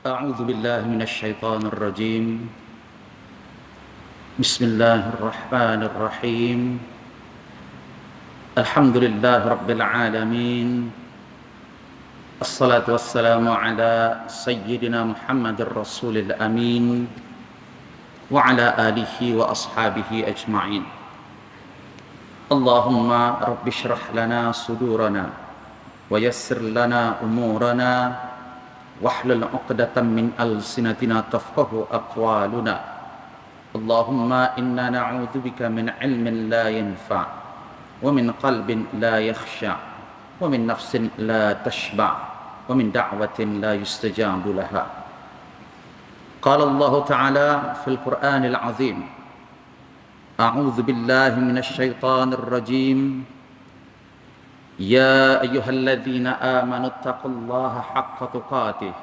أعوذ بالله من الشيطان الرجيم. بسم الله الرحمن الرحيم. الحمد لله رب العالمين. الصلاة والسلام على سيدنا محمد الرسول الأمين وعلى آله وأصحابه أجمعين. اللهم رب اشرح لنا صدورنا ويسر لنا أمورنا واحلل عقدة من ألسنتنا تفقه أقوالنا. اللهم إنا نعوذ بك من علم لا ينفع ومن قلب لا يخشع ومن نفس لا تشبع ومن دعوة لا يستجاب لها. قال الله تعالى في القرآن العظيم: أعوذ بالله من الشيطان الرجيم. يا أيها الذين آمنوا اتقوا الله حق تقاته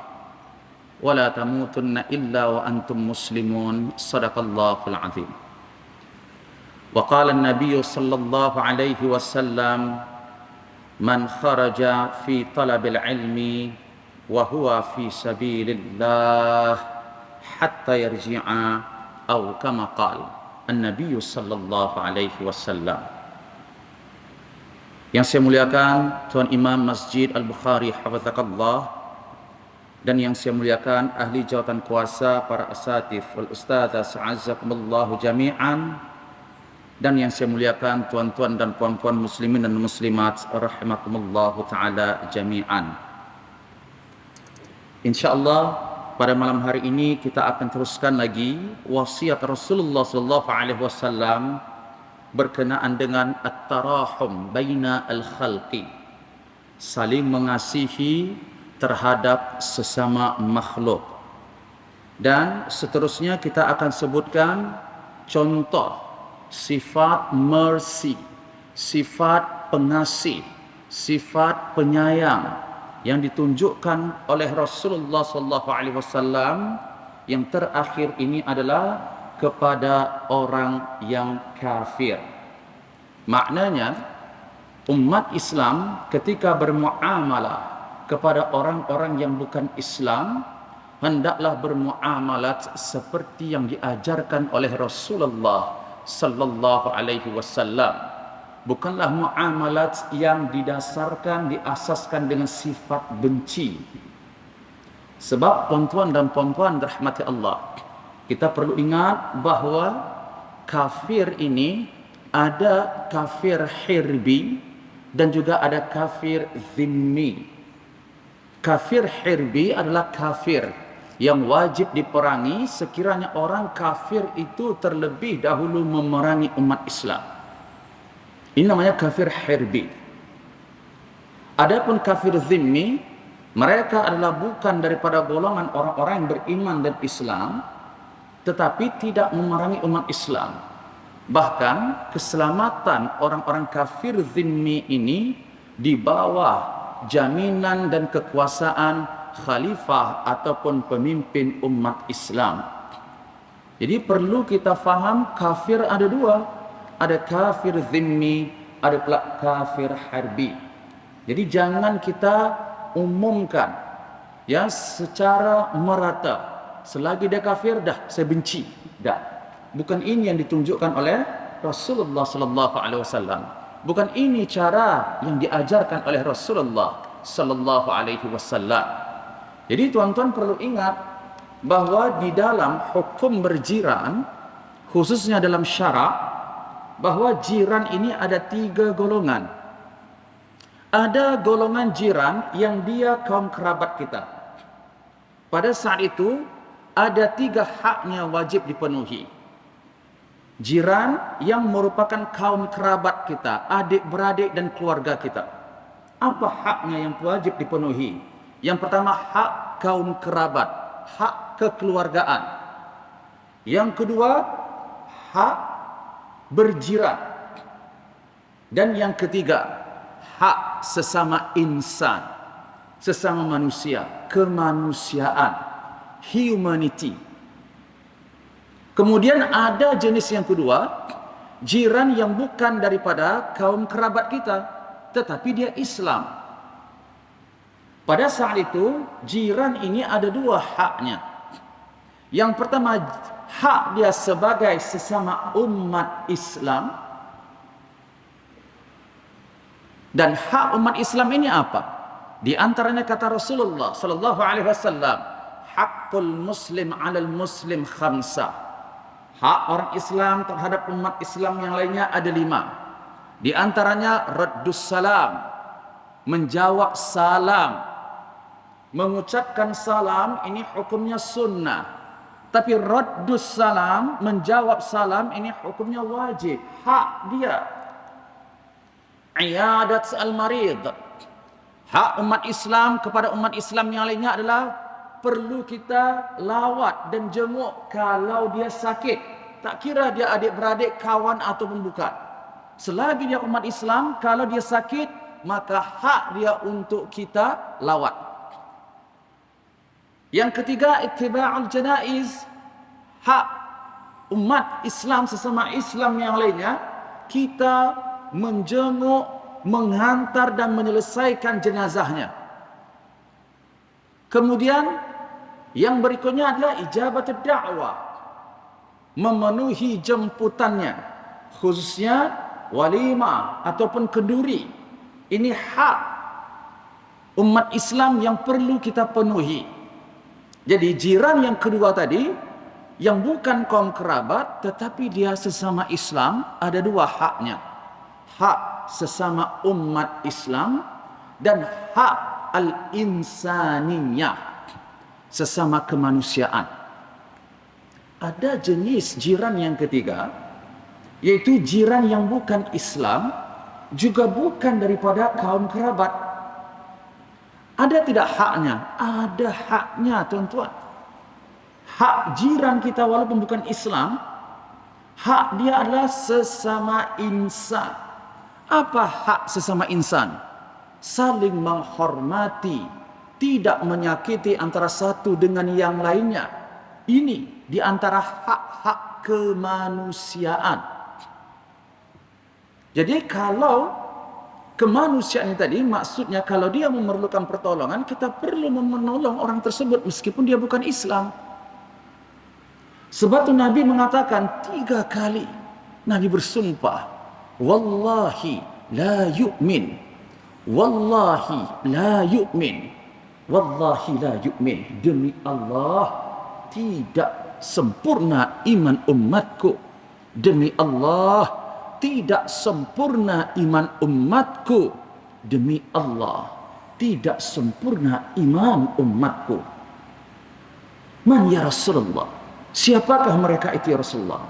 ولا تموتن إلا وأنتم مسلمون. صدق الله العظيم. وقال النبي صلى الله عليه وسلم: من خرج في طلب العلم وهو في سبيل الله حتى يرجع، أو كما قال النبي صلى الله عليه وسلم. Yang saya muliakan Tuan Imam Masjid Al-Bukhari Hafizakallah, dan yang saya muliakan ahli jawatan kuasa, para asatif wal ustadzah sa'azakumullahu jami'an, dan yang saya muliakan tuan-tuan dan puan-puan muslimin dan muslimat rahimakumullahu ta'ala jami'an. InsyaAllah pada malam hari ini kita akan teruskan lagi wasiat Rasulullah sallallahu alaihi wasallam berkenaan dengan at-tarahum baina al-khalqi, saling mengasihi terhadap sesama makhluk. Dan seterusnya kita akan sebutkan contoh sifat mercy, sifat pengasih, sifat penyayang yang ditunjukkan oleh Rasulullah sallallahu alaihi wasallam. Yang terakhir ini adalah kepada orang yang kafir. Maknanya umat Islam ketika bermuamalah kepada orang-orang yang bukan Islam, hendaklah bermuamalat seperti yang diajarkan oleh Rasulullah sallallahu alaihi wasallam. Bukanlah muamalat yang diasaskan dengan sifat benci. Sebab tuan-tuan dan puan-puan dirahmati Allah, kita perlu ingat bahawa kafir ini ada kafir hirbi dan juga ada kafir zimmi. Kafir hirbi adalah kafir yang wajib diperangi sekiranya orang kafir itu terlebih dahulu memerangi umat Islam. Ini namanya kafir hirbi. Adapun kafir zimmi, mereka adalah bukan daripada golongan orang-orang yang beriman dan Islam, tetapi tidak memerangi umat Islam. Bahkan keselamatan orang-orang kafir zimmi ini di bawah jaminan dan kekuasaan khalifah ataupun pemimpin umat Islam. Jadi perlu kita faham kafir ada dua. Ada kafir zimmi, ada pula kafir harbi. Jadi jangan kita umumkan ya secara merata. Selagi dia kafir, dah saya benci. Dah. Bukan ini yang ditunjukkan oleh Rasulullah sallallahu alaihi wasallam. Bukan ini cara yang diajarkan oleh Rasulullah sallallahu alaihi wasallam. Jadi tuan-tuan perlu ingat bahawa di dalam hukum berjiran, khususnya dalam syarak, bahawa jiran ini ada 3 golongan. Ada golongan jiran yang dia kaum kerabat kita. Pada saat itu ada 3 haknya wajib dipenuhi. Jiran yang merupakan kaum kerabat kita, adik-beradik dan keluarga kita. Apa haknya yang wajib dipenuhi? Yang pertama, hak kaum kerabat, hak kekeluargaan. Yang kedua, hak berjiran. Dan yang ketiga, hak sesama insan, sesama manusia, kemanusiaan, humanity. Kemudian ada jenis yang kedua, jiran yang bukan daripada kaum kerabat kita, tetapi dia Islam. Pada saat itu, jiran ini ada dua haknya. Yang pertama, hak dia sebagai sesama umat Islam. Dan hak umat Islam ini apa? Di antaranya kata Rasulullah sallallahu alaihi wasallam, haqqul muslim 'alal muslim khamsah. Hak orang Islam terhadap umat Islam yang lainnya ada 5. Di antaranya raddus salam, menjawab salam. Mengucapkan salam ini hukumnya sunnah. Tapi raddus salam, menjawab salam ini hukumnya wajib. Hak dia. Iyadat al-marid. Hak umat Islam kepada umat Islam yang lainnya adalah perlu kita lawat dan jenguk kalau dia sakit. Tak kira dia adik-beradik, kawan ataupun bukan. Selagi dia umat Islam, kalau dia sakit, maka hak dia untuk kita lawat. Yang ketiga, ittiba'ul janaiz. Hak umat Islam sesama Islam yang lainnya, kita menjenguk, menghantar dan menyelesaikan jenazahnya. Kemudian yang berikutnya adalah ijabatud da'wah, memenuhi jemputannya, khususnya walimah ataupun kenduri. Ini hak umat Islam yang perlu kita penuhi. Jadi jiran yang kedua tadi, yang bukan kaum kerabat tetapi dia sesama Islam, ada dua haknya. Hak sesama umat Islam dan hak al-insaniyah, sesama kemanusiaan. Ada jenis jiran yang ketiga, yaitu jiran yang bukan Islam, juga bukan daripada kaum kerabat. Ada tidak haknya? Ada haknya, tuan-tuan. Hak jiran kita walaupun bukan Islam, hak dia adalah sesama insan. Apa hak sesama insan? Saling menghormati, tidak menyakiti antara satu dengan yang lainnya. Ini di antara hak-hak kemanusiaan. Jadi kalau kemanusiaan tadi maksudnya kalau dia memerlukan pertolongan, kita perlu menolong orang tersebut meskipun dia bukan Islam. Sebab itu Nabi mengatakan 3 kali, Nabi bersumpah, wallahi la yu'min, wallahi la yu'min, wallahi la yu'min. Demi Allah, tidak sempurna iman umatku. Demi Allah, tidak sempurna iman umatku. Demi Allah, tidak sempurna iman umatku. Man ya Rasulullah? Siapakah mereka itu ya Rasulullah?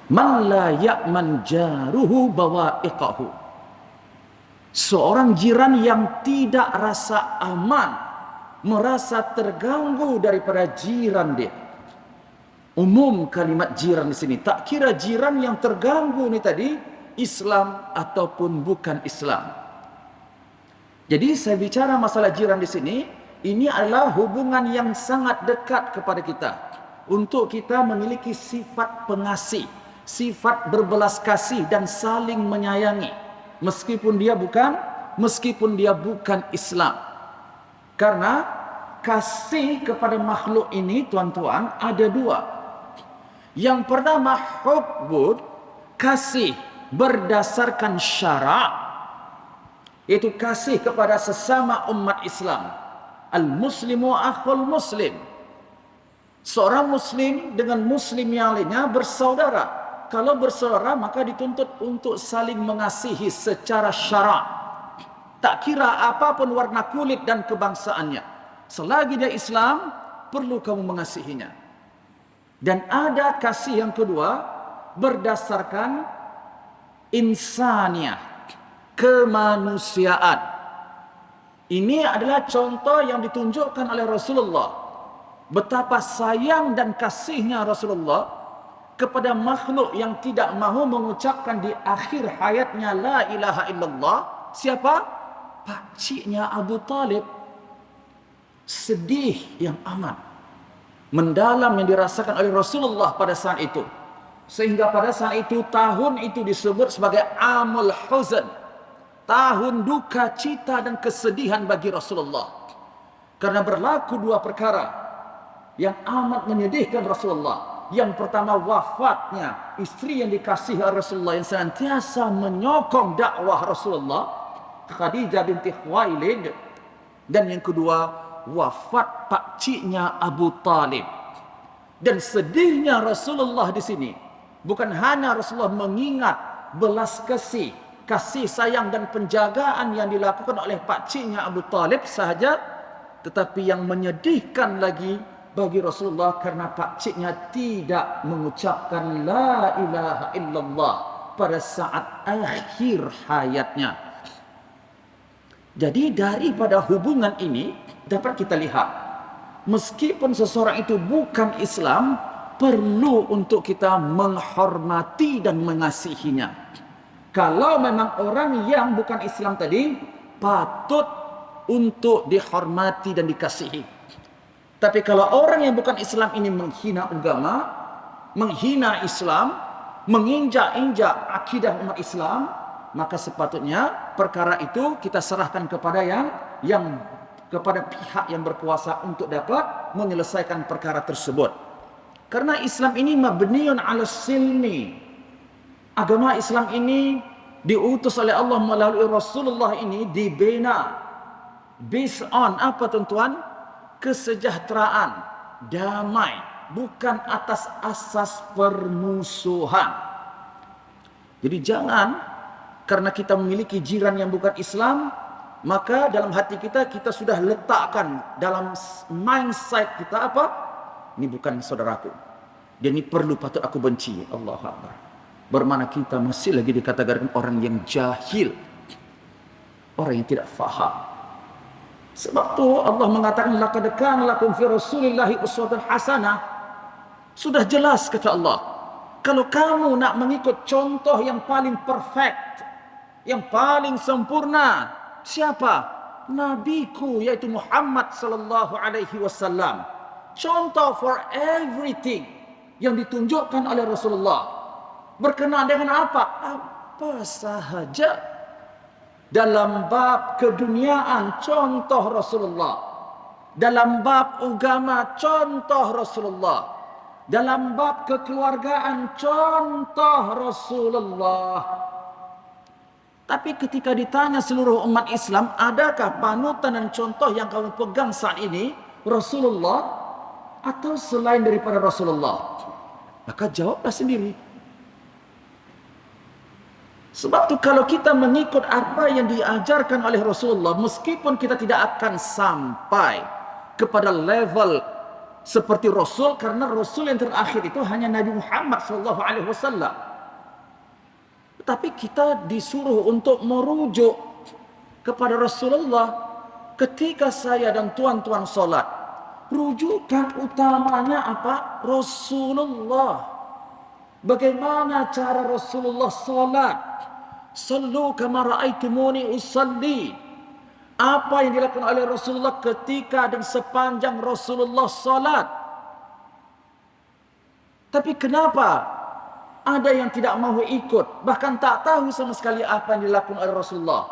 Man la ya'man jaruhu bawa'iqahu. Seorang jiran yang tidak rasa aman, merasa terganggu daripada jiran dia. Umum kalimat jiran di sini, tak kira jiran yang terganggu ni tadi Islam ataupun bukan Islam. Jadi saya bicara masalah jiran di sini, ini adalah hubungan yang sangat dekat kepada kita. Untuk kita memiliki sifat pengasih, sifat berbelas kasih dan saling menyayangi, meskipun dia bukan Islam. Karena kasih kepada makhluk ini, tuan-tuan, ada 2. Yang pertama, hubbud, kasih berdasarkan syarak, yaitu kasih kepada sesama umat Islam. Al-muslimu akhul muslim. Seorang muslim dengan muslim yang lainnya bersaudara. Kalau bersaudara maka dituntut untuk saling mengasihi secara syarak. Tak kira apapun warna kulit dan kebangsaannya. Selagi dia Islam, perlu kamu mengasihinya. Dan ada kasih yang kedua berdasarkan insaniyah, kemanusiaan. Ini adalah contoh yang ditunjukkan oleh Rasulullah. Betapa sayang dan kasihnya Rasulullah kepada makhluk yang tidak mahu mengucapkan di akhir hayatnya la ilaha illallah. Siapa? Pakciknya Abu Talib. Sedih yang amat mendalam yang dirasakan oleh Rasulullah pada saat itu. Sehingga pada saat itu, tahun itu disebut sebagai Amul Huzn, tahun duka cita dan kesedihan bagi Rasulullah. Karena berlaku dua perkara yang amat menyedihkan Rasulullah. Yang pertama, wafatnya istri yang dikasihi Rasulullah, yang senantiasa menyokong dakwah Rasulullah, Khadijah binti Khuwailid. Dan yang kedua, wafat pakciknya Abu Talib. Dan sedihnya Rasulullah di sini bukan hanya Rasulullah mengingat belas kasih sayang dan penjagaan yang dilakukan oleh pakciknya Abu Talib sahaja, tetapi yang menyedihkan lagi bagi Rasulullah karena pakciknya tidak mengucapkan la ilaha illallah pada saat akhir hayatnya. Jadi daripada hubungan ini dapat kita lihat, meskipun seseorang itu bukan Islam, perlu untuk kita menghormati dan mengasihinya. Kalau memang orang yang bukan Islam tadi patut untuk dihormati dan dikasihi. Tapi kalau orang yang bukan Islam ini menghina agama, menghina Islam, menginjak-injak akidah umat Islam, maka sepatutnya perkara itu kita serahkan kepada kepada pihak yang berkuasa untuk dapat menyelesaikan perkara tersebut. Karena Islam ini mabniun 'ala silmi. Agama Islam ini diutus oleh Allah melalui Rasulullah ini dibina based on apa tuan-tuan? Kesejahteraan, damai, bukan atas asas permusuhan. Jadi jangan karena kita memiliki jiran yang bukan Islam, maka dalam hati kita sudah letakkan dalam mindset kita apa? Ini bukan saudaraku. Dia ini patut aku benci. Allahu Akbar. Bermana kita masih lagi dikategorikan orang yang jahil. Orang yang tidak faham. Sebab tu Allah mengatakan laqad kana lakum fi Rasulillahi uswatun hasanah. Sudah jelas kata Allah. Kalau kamu nak mengikut contoh yang paling perfect, yang paling sempurna, siapa? Nabiku yaitu Muhammad sallallahu alaihi wasallam. Contoh for everything yang ditunjukkan oleh Rasulullah. Berkenaan dengan apa? Apa sahaja. Dalam bab keduniaan, contoh Rasulullah. Dalam bab agama, contoh Rasulullah. Dalam bab kekeluargaan, contoh Rasulullah. Tapi ketika ditanya seluruh umat Islam, adakah panutan dan contoh yang kamu pegang saat ini? Rasulullah atau selain daripada Rasulullah? Maka jawablah sendiri. Sebab tu kalau kita mengikut apa yang diajarkan oleh Rasulullah, meskipun kita tidak akan sampai kepada level seperti Rasul, karena Rasul yang terakhir itu hanya Nabi Muhammad SAW. Tetapi kita disuruh untuk merujuk kepada Rasulullah. Ketika saya dan tuan-tuan solat, rujukan utamanya apa? Rasulullah. Bagaimana cara Rasulullah solat? Sallu kama ra'aitumuni usalli. Apa yang dilakukan oleh Rasulullah ketika dan sepanjang Rasulullah salat. Tapi kenapa ada yang tidak mahu ikut, bahkan tak tahu sama sekali apa yang dilakukan oleh Rasulullah?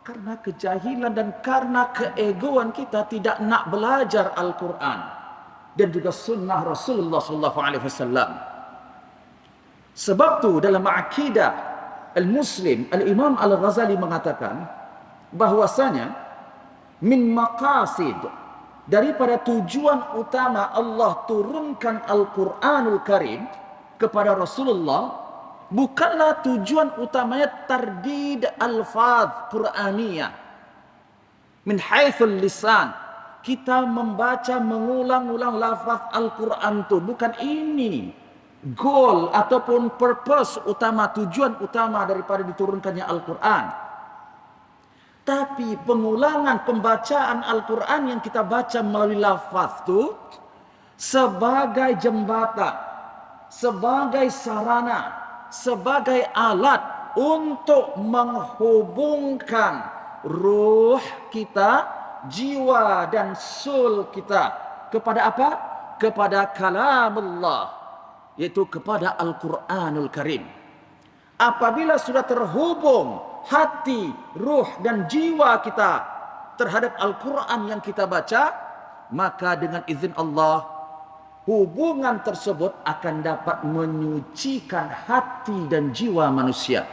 Karena kejahilan dan karena keegoan kita tidak nak belajar Al-Quran dan juga sunnah Rasulullah SAW. Sebab tu dalam akidah Al-Muslim, Al-Imam Al-Ghazali mengatakan bahwasanya min maqasid, daripada tujuan utama Allah turunkan Al-Quranul Karim kepada Rasulullah, bukanlah tujuan utamanya tardid al-fadh Qur'aniyah min haithul lisan. Kita membaca mengulang-ulang lafaz Al-Quran itu, bukan ini goal ataupun purpose utama, tujuan utama daripada diturunkannya Al-Quran. Tapi pengulangan pembacaan Al-Quran yang kita baca melalui lafaz itu sebagai jembatan, sebagai sarana, sebagai alat untuk menghubungkan ruh kita, jiwa dan soul kita kepada apa? Kepada kalamullah, yaitu kepada Al-Quranul Karim. Apabila sudah terhubung hati, ruh dan jiwa kita terhadap Al-Quran yang kita baca, maka dengan izin Allah, hubungan tersebut akan dapat menyucikan hati dan jiwa manusia.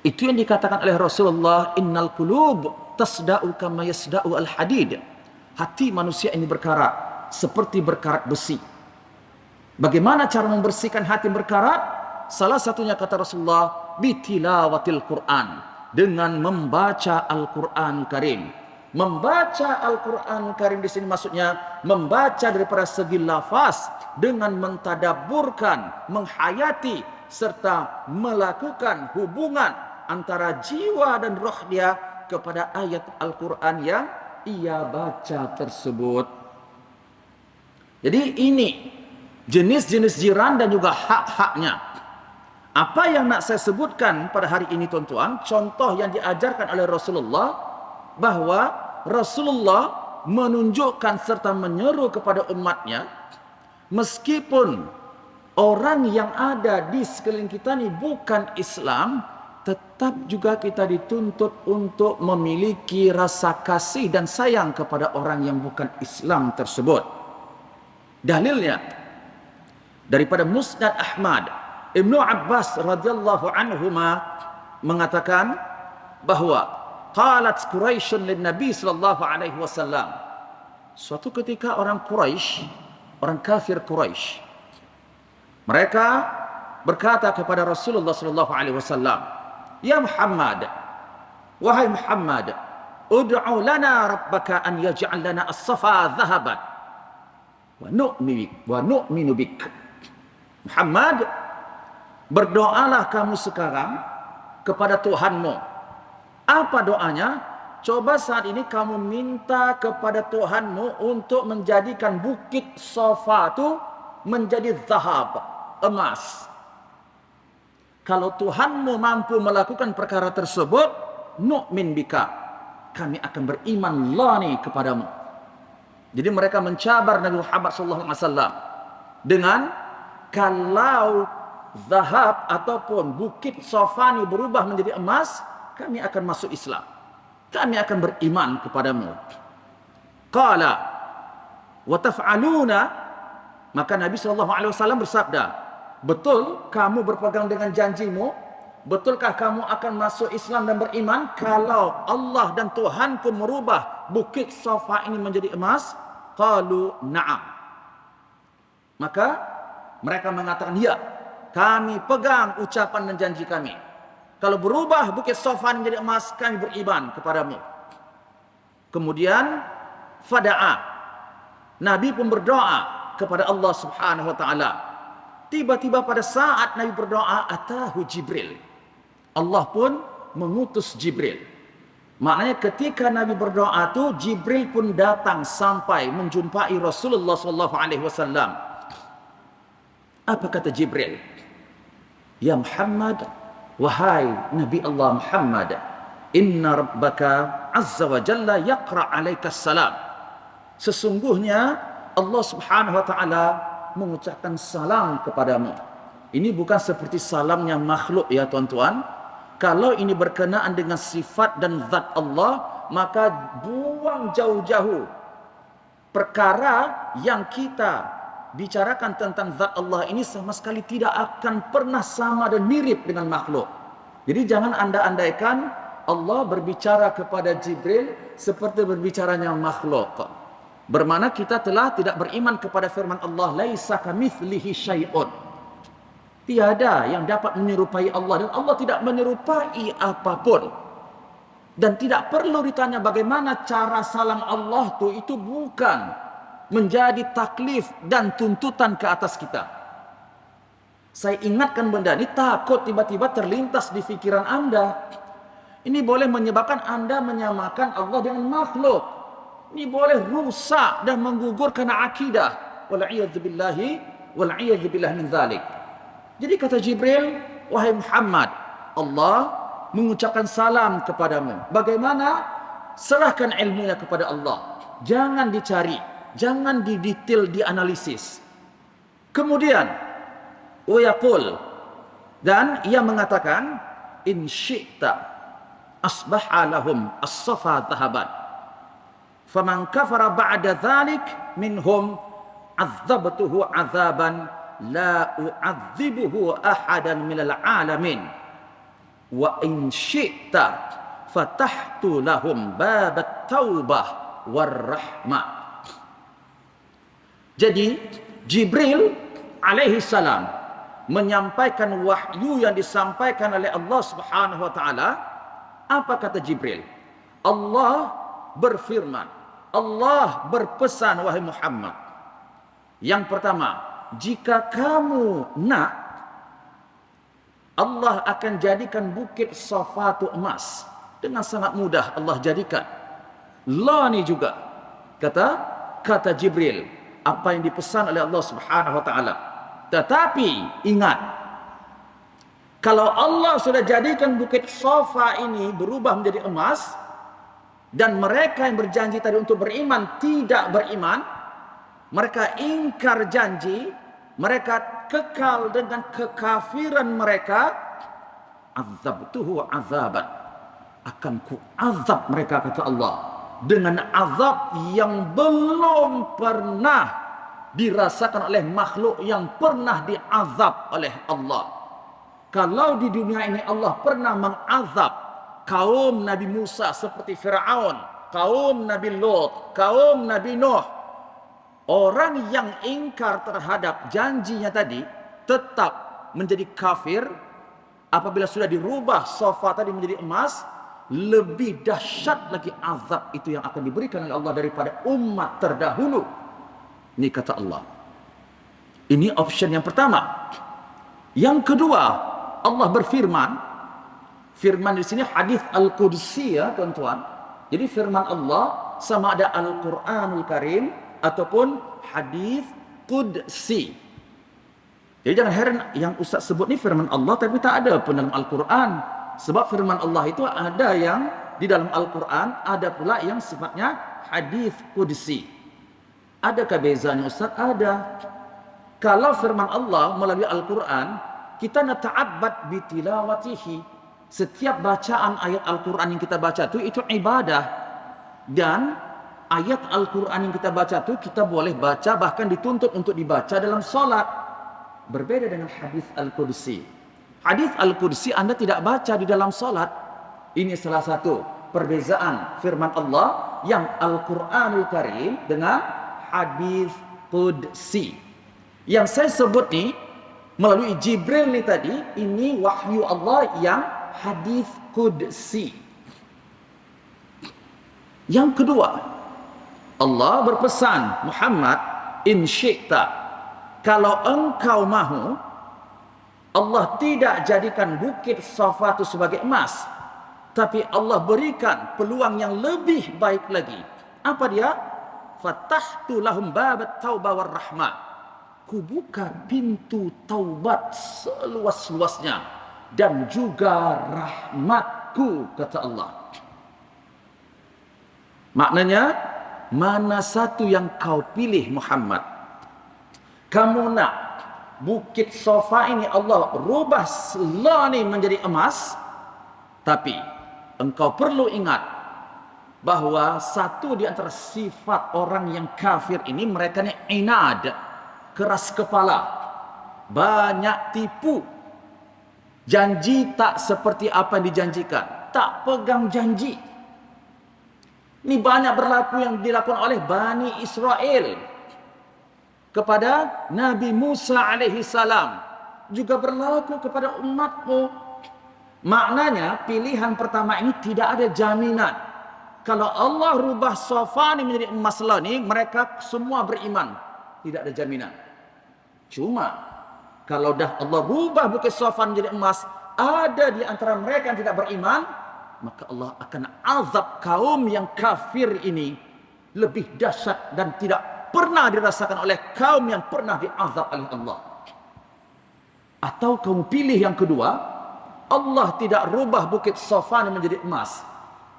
Itu yang dikatakan oleh Rasulullah, innal qulub tasda'u kama yasda'u al-hadid. Hati manusia ini berkarat seperti berkarat besi. Bagaimana cara membersihkan hati berkarat? Salah satunya kata Rasulullah, bitilawatil Quran, dengan membaca Al-Quran Karim. Membaca Al-Quran Karim di sini maksudnya membaca daripada segi lafaz dengan mentadabburkan, menghayati serta melakukan hubungan antara jiwa dan roh dia kepada ayat Al-Quran yang ia baca tersebut. Jadi ini jenis-jenis jiran dan juga hak-haknya. Apa yang nak saya sebutkan pada hari ini tuan-tuan, contoh yang diajarkan oleh Rasulullah, bahwa Rasulullah menunjukkan serta menyeru kepada umatnya, meskipun orang yang ada di sekeliling kita ini bukan Islam, tetap juga kita dituntut untuk memiliki rasa kasih dan sayang kepada orang yang bukan Islam tersebut. Dalilnya daripada Musnad Ahmad, Ibnu Abbas radhiyallahu anhuma mengatakan bahwa qalat Quraisyun lin Nabi sallallahu alaihi wasallam. Suatu ketika orang Quraisy, orang kafir Quraisy, mereka berkata kepada Rasulullah sallallahu alaihi wasallam, "Ya Muhammad, wahai Muhammad, ud'u lana rabbaka an yaj'al lana as-safa dhahaban wa nu'minu bik." Muhammad, berdoalah kamu sekarang kepada Tuhanmu. Apa doanya? Coba saat ini kamu minta kepada Tuhanmu untuk menjadikan bukit Safa itu menjadi zahab, emas. Kalau Tuhanmu mampu melakukan perkara tersebut, nu'min bika, kami akan beriman lani kepadamu. Jadi mereka mencabar Nabi Muhammad SAW dengan, kalau zahab ataupun bukit Safa ini berubah menjadi emas, kami akan masuk Islam, kami akan beriman kepadamu. Qala wa taf'aluna, maka Nabi SAW bersabda, betul kamu berpegang dengan janjimu? Betulkah kamu akan masuk Islam dan beriman kalau Allah dan Tuhanku merubah bukit Safa ini menjadi emas? Qalu na'am. Maka mereka mengatakan, ya, kami pegang ucapan dan janji kami. Kalau berubah bukit Safa menjadi emas, kami beriman kepadamu. Kemudian fada'a, Nabi pun berdoa kepada Allah Subhanahu wa taala. Tiba-tiba pada saat Nabi berdoa, atahu Jibril. Allah pun mengutus Jibril. Maknanya ketika Nabi berdoa tu, Jibril pun datang sampai menjumpai Rasulullah sallallahu alaihi wasallam. Apa kata Jibril? Ya Muhammad, wahai Nabi Allah Muhammad, inna rabbaka azza wa jalla yaqra alaika salam. Sesungguhnya Allah Subhanahu wa taala mengucapkan salam kepadamu. Ini bukan seperti salamnya makhluk ya tuan-tuan. Kalau ini berkenaan dengan sifat dan zat Allah, maka buang jauh-jauh perkara yang kita bicarakan tentang zat Allah ini sama sekali tidak akan pernah sama dan mirip dengan makhluk. Jadi jangan anda andaikan Allah berbicara kepada Jibril seperti berbicaranya makhluk. Bermakna kita telah tidak beriman kepada firman Allah, laisa kamitslihi syai'un. Tiada yang dapat menyerupai Allah, dan Allah tidak menyerupai apapun. Dan tidak perlu ditanya bagaimana cara salam Allah itu bukan menjadi taklif dan tuntutan ke atas kita. Saya ingatkan benda ini, takut tiba-tiba terlintas di fikiran anda. Ini boleh menyebabkan anda menyamakan Allah dengan makhluk. Ini boleh rusak dan menggugurkan akidah. Wal'iyadzubillah min dzalik. Jadi kata Jibril, wahai Muhammad, Allah mengucapkan salam kepadamu. Bagaimana? Serahkan ilmunya kepada Allah. Jangan dicari, jangan didetail, dianalisis. Kemudian wa yaqul, dan ia mengatakan, in syi'ta asbaha lahum as-safa dhahaban. Faman kafara ba'da dhalik minhum azabtuhu azaban la u'adzibuhu ahadan minal alamin wa in syi'ta fatahtu lahum babat taubah warrahmah. Jadi Jibril alaihi salam menyampaikan wahyu yang disampaikan oleh Allah Subhanahu wa taala. Apa kata Jibril? Allah berfirman, Allah berpesan, wahai Muhammad. Yang pertama, jika kamu nak, Allah akan jadikan bukit Safa itu emas. Dengan sangat mudah Allah jadikan. La ni juga kata Jibril, apa yang dipesan oleh Allah Subhanahu wa taala. Tetapi ingat, kalau Allah sudah jadikan bukit Safa ini berubah menjadi emas, dan mereka yang berjanji tadi untuk beriman tidak beriman, mereka ingkar janji, mereka kekal dengan kekafiran mereka, azabtuhu azaban, akan ku azab mereka, kata Allah, dengan azab yang belum pernah dirasakan oleh makhluk yang pernah diazab oleh Allah. Kalau di dunia ini Allah pernah mengazab kaum Nabi Musa seperti Fir'aun, kaum Nabi Lot, kaum Nabi Nuh, orang yang ingkar terhadap janjinya tadi tetap menjadi kafir, apabila sudah dirubah Safa tadi menjadi emas, lebih dahsyat lagi azab itu yang akan diberikan oleh Allah daripada umat terdahulu. Ini kata Allah. Ini option yang pertama. Yang kedua, Allah berfirman, firman di sini hadis Al-Qudsi, ya tuan-tuan. Jadi firman Allah sama ada Al-Qur'anul Karim ataupun hadis Qudsi. Jadi jangan heran yang Ustaz sebut ni firman Allah tapi tak ada pun dalam Al-Quran. Sebab firman Allah itu ada yang di dalam Al-Quran, ada pula yang sifatnya hadis Qudsi. Adakah bezanya Ustaz? Ada. Kalau firman Allah melalui Al-Quran, kita nata'abbad bitilawatihi. Setiap bacaan ayat Al-Quran yang kita baca itu ibadah. Dan ayat Al-Quran yang kita baca itu kita boleh baca, bahkan dituntut untuk dibaca dalam solat. Berbeda dengan hadis Al-Qudsi. Hadis Al-Qudsi Anda tidak baca di dalam solat. Ini salah satu perbezaan firman Allah yang Al-Quranul Karim dengan hadis Qudsi. Yang saya sebut ni melalui Jibril ni tadi, ini wahyu Allah yang hadis Qudsi. Yang kedua, Allah berpesan, Muhammad, in syi'ta, kalau engkau mahu, Allah tidak jadikan bukit Safa itu sebagai emas, tapi Allah berikan peluang yang lebih baik lagi. Apa dia? Fatahtu lahum babat taubah war rahmah. Ku buka pintu taubat seluas-luasnya dan juga rahmatku, kata Allah. Maknanya, mana satu yang kau pilih Muhammad? Kamu nak bukit Safa ini Allah rubah selani menjadi emas, tapi engkau perlu ingat bahawa satu di antara sifat orang yang kafir ini, mereka ni inad, keras kepala, banyak tipu, janji tak seperti apa yang dijanjikan, tak pegang janji. Ini banyak berlaku yang dilakukan oleh Bani Israel kepada Nabi Musa alaihi salam, juga berlaku kepada umatmu. Maknanya pilihan pertama ini tidak ada jaminan. Kalau Allah rubah Safa ini menjadi emas ni, mereka semua beriman, tidak ada jaminan. Cuma kalau dah Allah rubah bukit Safa menjadi emas, ada di antara mereka yang tidak beriman, maka Allah akan azab kaum yang kafir ini lebih dahsyat dan tidak pernah dirasakan oleh kaum yang pernah diazab oleh Allah. Atau kamu pilih yang kedua, Allah tidak rubah bukit Safa menjadi emas,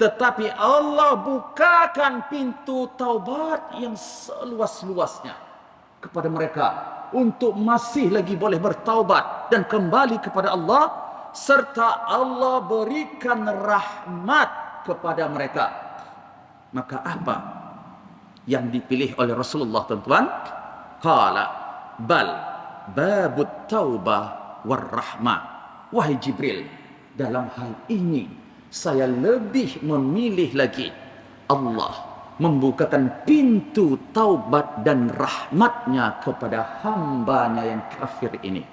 tetapi Allah bukakan pintu taubat yang seluas-luasnya kepada mereka untuk masih lagi boleh bertaubat dan kembali kepada Allah serta Allah berikan rahmat kepada mereka. Maka apa yang dipilih oleh Rasulullah, tuan-tuan? Qala bal babut taubah war rahmah. Wahai Jibril, dalam hal ini saya lebih memilih lagi Allah membukakan pintu taubat dan rahmatnya kepada hambanya yang kafir ini.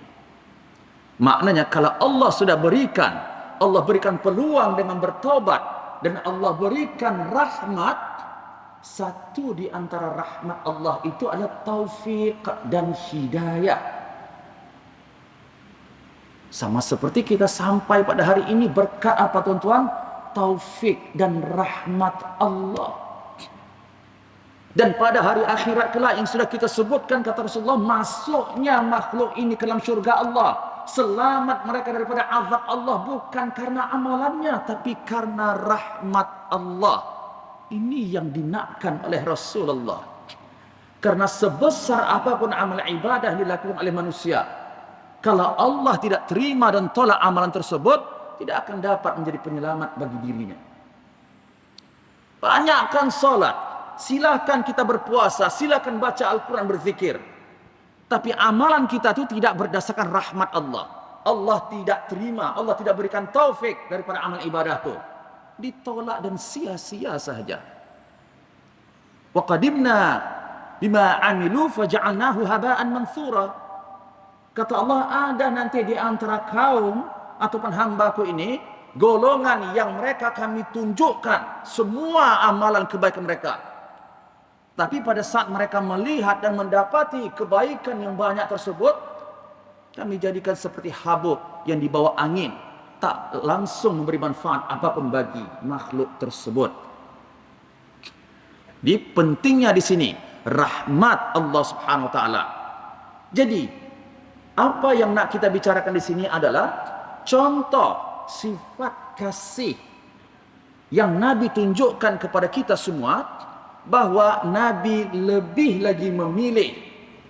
Maknanya kalau Allah sudah berikan, Allah berikan peluang dengan bertaubat, dan Allah berikan rahmat, satu di antara rahmat Allah itu adalah taufik dan hidayah. Sama seperti kita sampai pada hari ini berkat apa, tuan-tuan? Taufik dan rahmat Allah. Dan pada hari akhirat kelak yang sudah kita sebutkan, kata Rasulullah, masuknya makhluk ini ke dalam syurga Allah, selamat mereka daripada azab Allah, bukan karena amalannya, tapi karena rahmat Allah. Ini yang dinakkan oleh Rasulullah. Karena sebesar apapun amal ibadah yang dilakukan oleh manusia, kalau Allah tidak terima dan tolak amalan tersebut, tidak akan dapat menjadi penyelamat bagi dirinya. Banyakkan solat, silakan kita berpuasa, silakan baca Al-Quran, berzikir. Tapi amalan kita itu tidak berdasarkan rahmat Allah. Allah tidak terima, Allah tidak berikan taufik daripada amal ibadah itu. Ditolak dan sia-sia saja. Wa qadimna bima amilu faja'alnahu haba'an mansura. Kata Allah, ada nanti di antara kaum ataupun hambaku ini golongan yang mereka kami tunjukkan semua amalan kebaikan mereka. Tapi pada saat mereka melihat dan mendapati kebaikan yang banyak tersebut, kami jadikan seperti habuk yang dibawa angin, tak langsung memberi manfaat apapun bagi makhluk tersebut. Di pentingnya di sini rahmat Allah Subhanahu wa taala. Jadi, apa yang nak kita bicarakan di sini adalah contoh sifat kasih yang Nabi tunjukkan kepada kita semua, bahwa Nabi lebih lagi memilih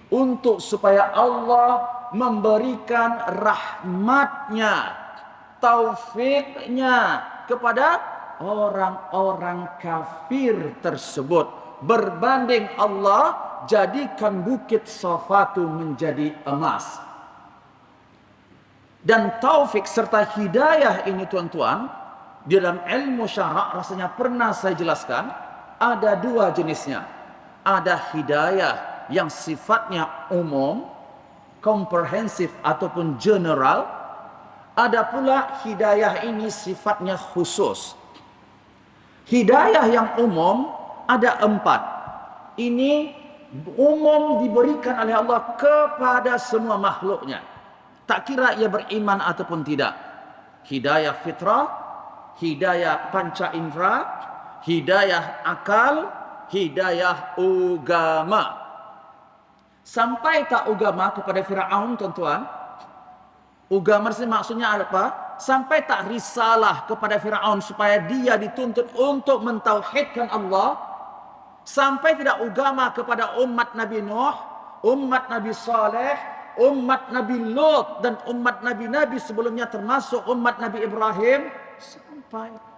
untuk supaya Allah memberikan rahmatnya, taufiknya kepada orang-orang kafir tersebut, berbanding Allah jadikan bukit Safa itu menjadi emas. Dan taufik serta hidayah ini, tuan-tuan, di dalam ilmu syarak rasanya pernah saya jelaskan, ada dua jenisnya. Ada hidayah yang sifatnya umum, komprehensif ataupun general. Ada pula hidayah ini sifatnya khusus. Hidayah yang umum ada 4. Ini umum diberikan oleh Allah kepada semua makhluknya, tak kira ia beriman ataupun tidak. Hidayah fitrah, hidayah panca indera, hidayah akal, hidayah agama. Sampai tak agama kepada Firaun, tuan-tuan? Agama maksudnya apa? Sampai tak risalah kepada Firaun supaya dia dituntut untuk mentauhidkan Allah? Sampai tidak agama kepada umat Nabi Nuh, umat Nabi Saleh, umat Nabi Lut, dan umat Nabi-Nabi sebelumnya termasuk umat Nabi Ibrahim? Sampai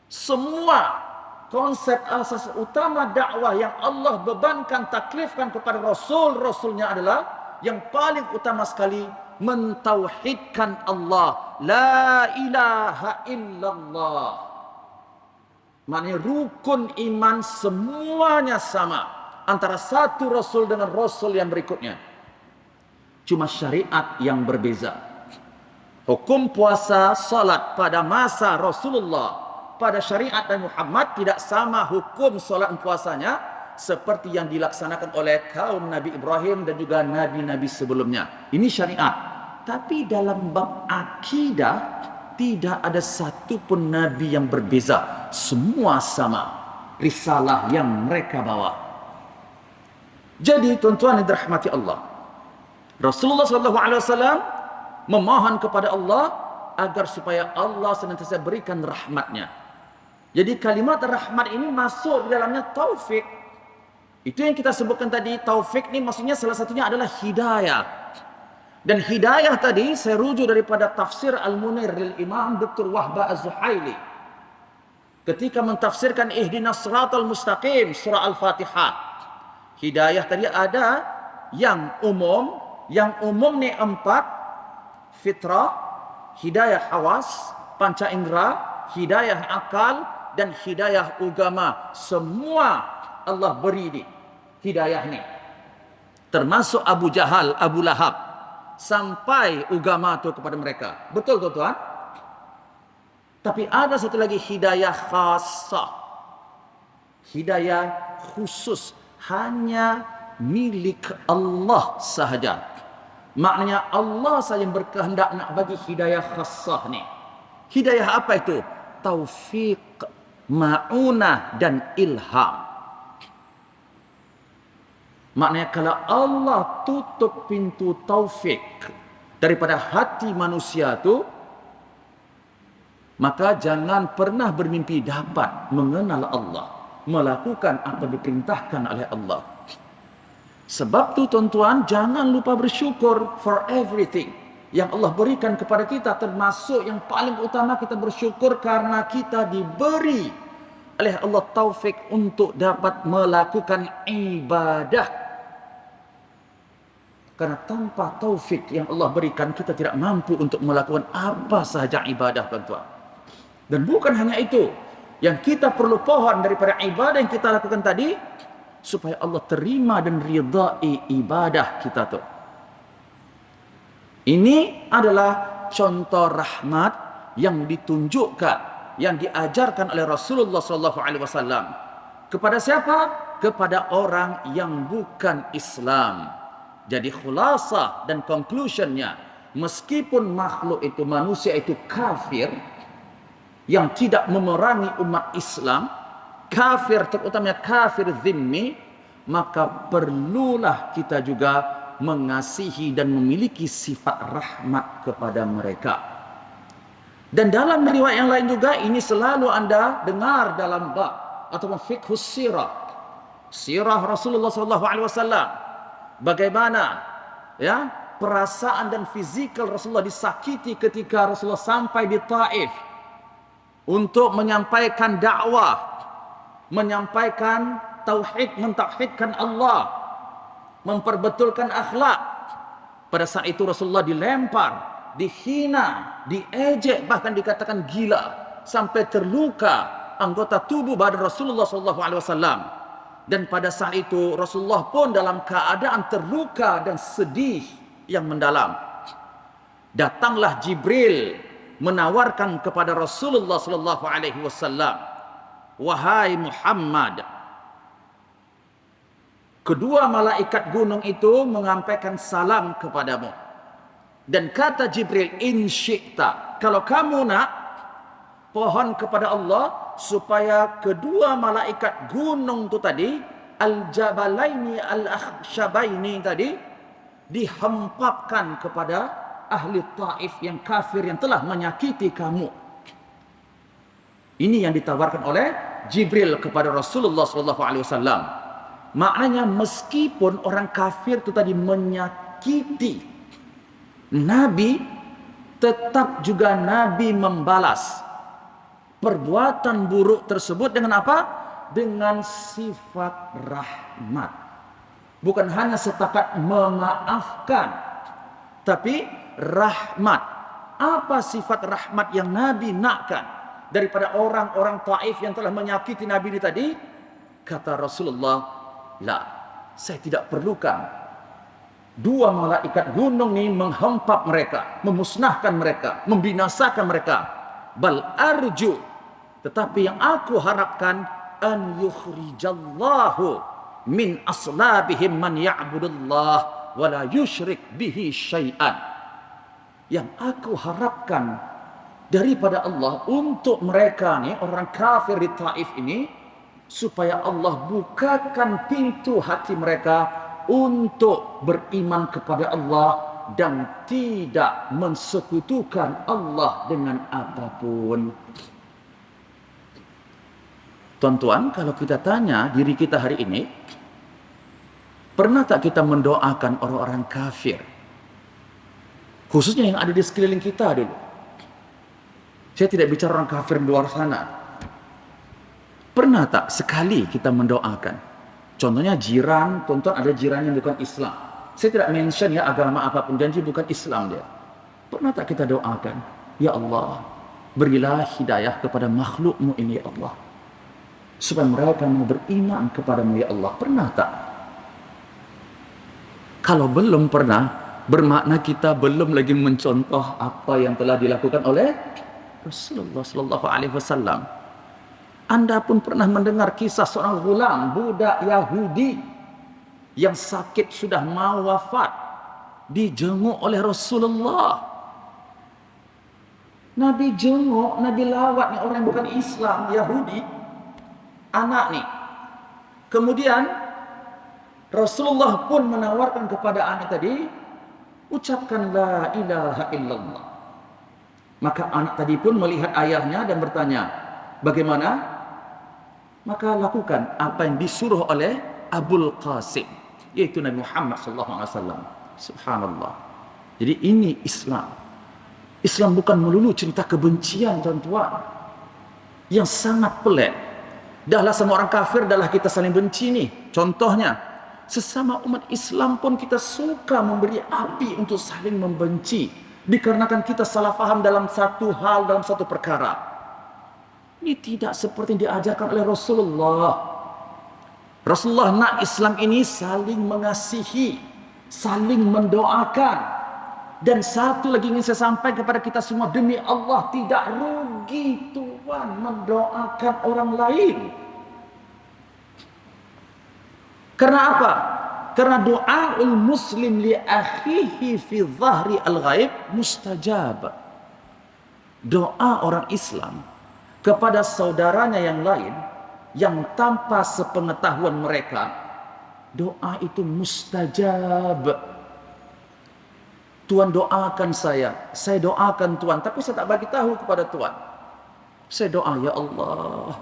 semua konsep asas utama dakwah yang Allah bebankan, taklifkan kepada Rasul-Rasulnya adalah yang paling utama sekali, mentauhidkan Allah. La ilaha illallah. Maknanya rukun iman semuanya sama antara satu Rasul dengan Rasul yang berikutnya. Cuma syariat yang berbeza. Hukum puasa, salat pada masa Rasulullah, pada syariat dan Muhammad tidak sama hukum solat dan puasanya seperti yang dilaksanakan oleh kaum Nabi Ibrahim dan juga Nabi-Nabi sebelumnya. Ini syariat. Tapi dalam bab akidah tidak ada satu pun Nabi yang berbeza. Semua sama risalah yang mereka bawa. Jadi tuan-tuan yang dirahmati Allah, Rasulullah SAW memohon kepada Allah agar supaya Allah senantiasa berikan rahmatnya. Jadi kalimat rahmat ini masuk di dalamnya taufik. Itu yang kita sebutkan tadi, taufik ini maksudnya salah satunya adalah hidayah. Dan hidayah tadi saya rujuk daripada tafsir Al-Munir lil Imam Dr. Wahbah Az-Zuhaili ketika mentafsirkan Ihdinas Siratal Mustaqim surah Al-Fatihah. Hidayah tadi ada yang umum ni 4: fitrah, hidayah hawas, panca indera, hidayah akal, dan hidayah agama. Semua Allah beri ni hidayah ni, termasuk Abu Jahal, Abu Lahab, sampai agama tu kepada mereka. Betul tuan-tuan? Tapi ada satu lagi hidayah khasah, hidayah khusus, hanya milik Allah sahaja. Maknanya Allah saja yang berkehendak nak bagi hidayah khasah ni. Hidayah apa itu? Taufik, ma'unah, dan ilham. Maknanya kalau Allah tutup pintu taufik daripada hati manusia tu, maka jangan pernah bermimpi dapat mengenal Allah, melakukan apa diperintahkan oleh Allah. Sebab tu tuan-tuan, jangan lupa bersyukur for everything yang Allah berikan kepada kita. Termasuk yang paling utama, kita bersyukur karena kita diberi oleh Allah taufik untuk dapat melakukan ibadah. Karena tanpa taufik yang Allah berikan, kita tidak mampu untuk melakukan apa sahaja ibadah, tuan-tuan. Dan bukan hanya itu, yang kita perlu pohon daripada ibadah yang kita lakukan tadi, supaya Allah terima dan ridai ibadah kita tu. Ini adalah contoh rahmat yang ditunjukkan, yang diajarkan oleh Rasulullah SAW. Kepada siapa? Kepada orang yang bukan Islam. Jadi khulasah dan conclusionnya, meskipun makhluk itu, manusia itu kafir, yang tidak memerangi umat Islam, kafir, terutamanya kafir zimmi, maka perlulah kita juga mengasihi dan memiliki sifat rahmat kepada mereka. Dan dalam riwayat yang lain juga, ini selalu anda dengar dalam bab atau fiqhus sirah, sirah Rasulullah SAW, bagaimana ya perasaan dan fizikal Rasulullah disakiti ketika Rasulullah sampai di Taif untuk menyampaikan dakwah, menyampaikan tauhid, mentauhidkan Allah, memperbetulkan akhlak. Pada saat itu Rasulullah dilempar, dihina, diejek, bahkan dikatakan gila, sampai terluka anggota tubuh badan Rasulullah SAW. Dan pada saat itu Rasulullah pun dalam keadaan terluka dan sedih yang mendalam. Datanglah Jibril menawarkan kepada Rasulullah SAW, wahai Muhammad, kedua malaikat gunung itu menyampaikan salam kepadamu. Dan kata Jibril, in syi'ta, kalau kamu nak, pohon kepada Allah supaya kedua malaikat gunung itu tadi, al-jabalaini al-akhshabaini tadi, dihempapkan kepada ahli Taif yang kafir yang telah menyakiti kamu. Ini yang ditawarkan oleh Jibril kepada Rasulullah SAW. Maknanya meskipun orang kafir itu tadi menyakiti Nabi, tetap juga Nabi membalas perbuatan buruk tersebut dengan apa? Dengan sifat rahmat. Bukan hanya setakat memaafkan, tapi rahmat. Apa sifat rahmat yang Nabi nakkan daripada orang-orang Taif yang telah menyakiti Nabi ini tadi? Kata Rasulullah, la, saya tidak perlukan dua malaikat gunung ini menghempap mereka, memusnahkan mereka, membinasakan mereka. Bal arju, tetapi yang aku harapkan, an yukhrijallahu min aslabihim man ya'budullah wa la yusyrik bihi syai'an. Yang aku harapkan daripada Allah untuk mereka ni, orang kafir di Taif ini, supaya Allah bukakan pintu hati mereka untuk beriman kepada Allah dan tidak mensekutukan Allah dengan apapun. Tuan-tuan, kalau kita tanya diri kita hari ini, pernah tak kita mendoakan orang-orang kafir Khususnya yang ada di sekeliling kita dulu. Saya tidak bicara orang kafir di luar sana. Pernah tak sekali kita mendoakan? Contohnya jiran, tonton ada jiran yang bukan Islam. Saya tidak mention ya agama apapun, janji bukan Islam dia. Pernah tak kita doakan, ya Allah, berilah hidayah kepada makhlukmu ini ya Allah, supaya mereka mau beriman kepadamu ya Allah. Pernah tak? Kalau belum pernah, bermakna kita belum lagi mencontoh apa yang telah dilakukan oleh Rasulullah Sallallahu Alaihi Wasallam. Anda pun pernah mendengar kisah seorang gulam budak Yahudi yang sakit sudah mau wafat, dijenguk oleh Rasulullah. Nabi jenguk, Nabi lawat nih orang yang bukan Islam, Yahudi, anak nih. Kemudian Rasulullah pun menawarkan kepada anak tadi, ucapkan la ilaha illallah. Maka anak tadi pun melihat ayahnya dan bertanya, bagaimana? Maka lakukan apa yang disuruh oleh Abul Qasim, yaitu Nabi Muhammad SAW. Subhanallah. Jadi ini Islam. Islam bukan melulu cerita kebencian, tuan-tuan, yang sangat pelik. Dahlah semua orang kafir, dahlah kita saling benci nih. Contohnya, sesama umat Islam pun kita suka memberi api untuk saling membenci, dikarenakan kita salah faham dalam satu hal, dalam satu perkara. Ini tidak seperti yang diajarkan oleh Rasulullah. Rasulullah nak Islam ini saling mengasihi, saling mendoakan. Dan satu lagi ingin saya sampaikan kepada kita semua, demi Allah tidak rugi Tuhan mendoakan orang lain. Karena apa? Karena doaul muslim li akhihi fi dhahri al-ghaib mustajab. Doa orang Islam kepada saudaranya yang lain yang tanpa sepengetahuan mereka, doa itu mustajab. Tuhan doakan saya doakan Tuhan, tapi saya tak bagi tahu kepada Tuhan. Saya doa, ya Allah,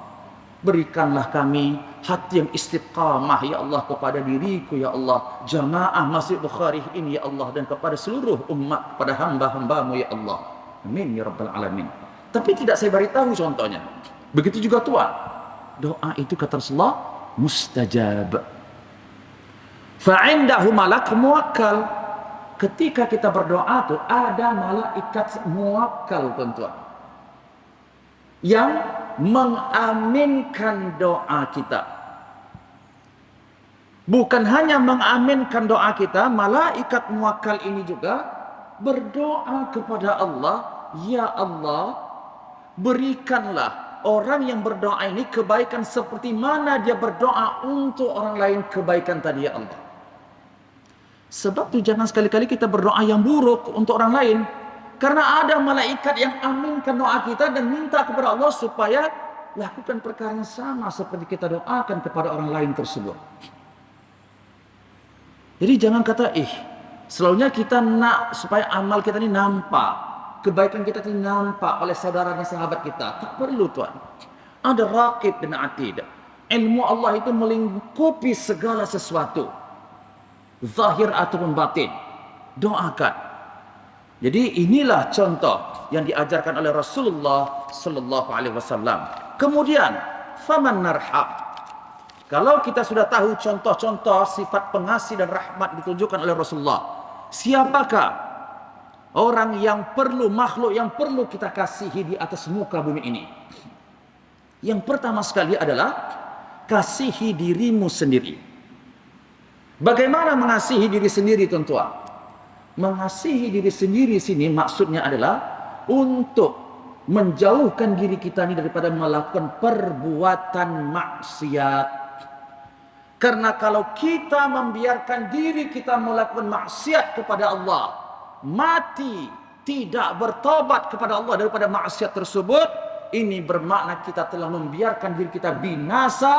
berikanlah kami hati yang istiqamah ya Allah kepada diriku ya Allah, jamaah Masjid Bukhari ini ya Allah, dan kepada seluruh umat, kepada hamba-hambamu ya Allah. Amin ya Rabbal Alamin. Tapi tidak saya beritahu contohnya. Begitu juga Tuhan. Doa itu kata Rasulullah mustajab. Fa'indahu malak muwakkal. Ketika kita berdoa tuh ada malaikat muwakkal, tuan-tuan, yang mengaminkan doa kita. Bukan hanya mengaminkan doa kita, malaikat muwakkal ini juga berdoa kepada Allah, ya Allah, berikanlah orang yang berdoa ini kebaikan seperti mana dia berdoa untuk orang lain kebaikan tadi ya Allah. Sebab itu jangan sekali-kali kita berdoa yang buruk untuk orang lain. Karena ada malaikat yang aminkan doa kita dan minta kepada Allah supaya lakukan perkara yang sama seperti kita doakan kepada orang lain tersebut. Jadi jangan kata, selalunya kita nak supaya amal kita ini nampak, kebaikan kita ini nampak oleh saudara dan sahabat kita. Tak perlu Tuhan. Ada raqib dan atid. Ilmu Allah itu melingkupi segala sesuatu, zahir ataupun batin. Doakan. Jadi inilah contoh yang diajarkan oleh Rasulullah Sallallahu Alaihi Wasallam. Kemudian, faman narhab. Kalau kita sudah tahu contoh-contoh sifat pengasih dan rahmat ditunjukkan oleh Rasulullah, siapakah orang yang perlu, makhluk yang perlu kita kasihi di atas muka bumi ini? Yang pertama sekali adalah kasihi dirimu sendiri. Bagaimana mengasihi diri sendiri, tuan-tuan? Mengasihi diri sendiri sini maksudnya adalah untuk menjauhkan diri kita ini daripada melakukan perbuatan maksiat. Karena kalau kita membiarkan diri kita melakukan maksiat kepada Allah, mati tidak bertobat kepada Allah daripada maksiat tersebut, ini bermakna kita telah membiarkan diri kita binasa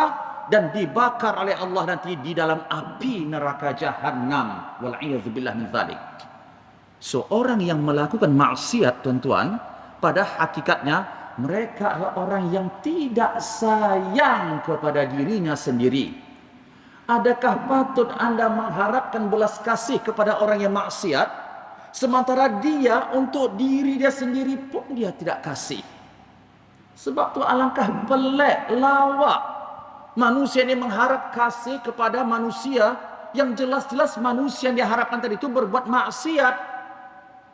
dan dibakar oleh Allah nanti di dalam api neraka jahanam. Wal'iyadzubillah min dzalik. Seorang yang melakukan maksiat, tuan-tuan, pada hakikatnya mereka adalah orang yang tidak sayang kepada dirinya sendiri. Adakah patut Anda mengharapkan belas kasih kepada orang yang maksiat, Sementara dia untuk diri dia sendiri pun dia tidak kasih. Sebab tu alangkah pelik, lawak manusia ini mengharap kasih kepada manusia yang jelas-jelas manusia yang diharapkan tadi itu berbuat maksiat.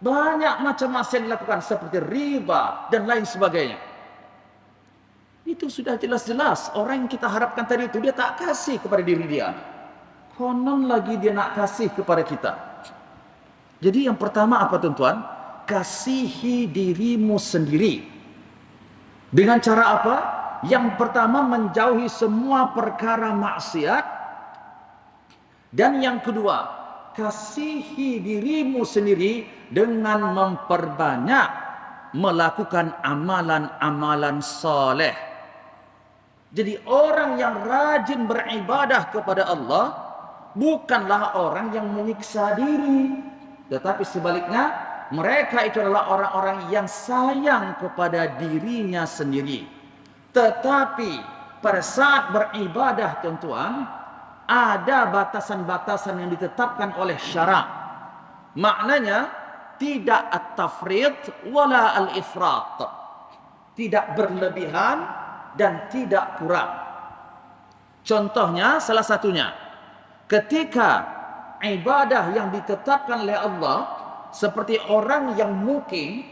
Banyak macam maksiat dilakukan seperti riba dan lain sebagainya. Itu sudah jelas-jelas orang yang kita harapkan tadi itu dia tak kasih kepada diri dia. Konon lagi dia nak kasih kepada kita. Jadi yang pertama apa tuan-tuan? Kasihi dirimu sendiri. Dengan cara apa? Yang pertama menjauhi semua perkara maksiat. Dan yang kedua, kasihi dirimu sendiri dengan memperbanyak melakukan amalan-amalan soleh. Jadi orang yang rajin beribadah kepada Allah bukanlah orang yang menyiksa diri, tetapi sebaliknya mereka itu adalah orang-orang yang sayang kepada dirinya sendiri. Tetapi pada saat beribadah tuan-tuan, ada batasan-batasan yang ditetapkan oleh syarak. Maknanya tidak at-tafrid wala al-ifrat. Tidak berlebihan dan tidak kurang. Contohnya salah satunya ketika ibadah yang ditetapkan oleh Allah seperti orang yang mukim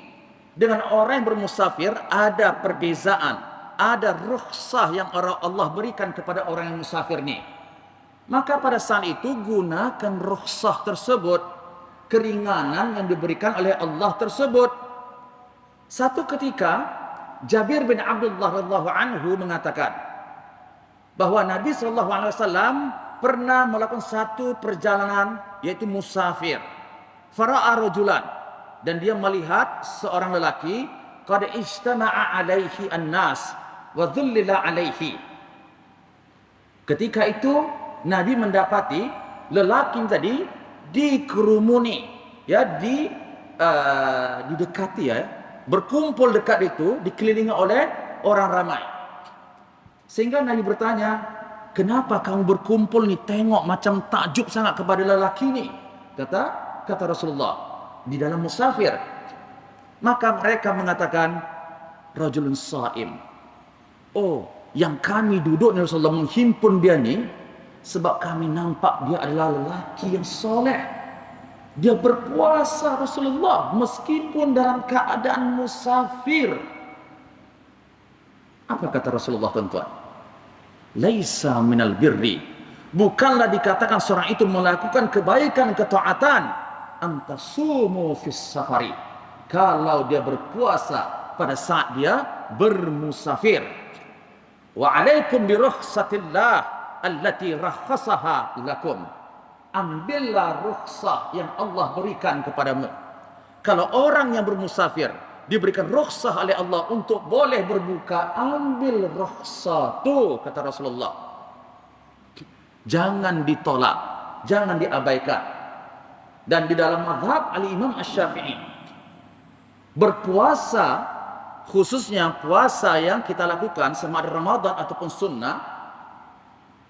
dengan orang yang bermusafir ada perbezaan, ada rukhsah yang Allah berikan kepada orang yang musafir ni. Maka pada saat itu gunakan rukhsah tersebut, keringanan yang diberikan oleh Allah tersebut. Satu ketika Jabir bin Abdullah radhiyallahu anhu mengatakan bahwa Nabi SAW pernah melakukan satu perjalanan yaitu musafir. Fara'a rajulan, dan dia melihat seorang lelaki qad ijtama'a alaihi an-nas wa dhullila alaihi. Ketika itu Nabi mendapati lelaki tadi dikerumuni, ya, didekati, ya, berkumpul dekat itu, dikelilingi oleh orang ramai. Sehingga Nabi bertanya, kenapa kamu berkumpul ni, tengok macam takjub sangat kepada lelaki ni? Kata Rasulullah, di dalam musafir. Maka mereka mengatakan, rajulun saim. Oh, yang kami duduk ni Rasulullah menghimpun dia ni sebab kami nampak dia adalah lelaki yang soleh. Dia berpuasa Rasulullah meskipun dalam keadaan musafir. Apa kata Rasulullah tuan-tuan? Laisa minal birri. Bukanlah dikatakan seorang itu melakukan kebaikan, ketaatan. Antasumu fis safari. Kalau dia berpuasa pada saat dia bermusafir. Wa alaikum bi rukhsatillah allati rakhasaha lakum. Ambillah rukhsah yang Allah berikan kepadamu. Kalau orang yang bermusafir diberikan rukhsah oleh Allah untuk boleh berbuka, ambil rukhsah tu, kata Rasulullah. Jangan ditolak, jangan diabaikan. Dan di dalam mazhab Al-Imam Asy-Syafi'i, berpuasa, khususnya puasa yang kita lakukan sama ada Ramadan ataupun sunnah,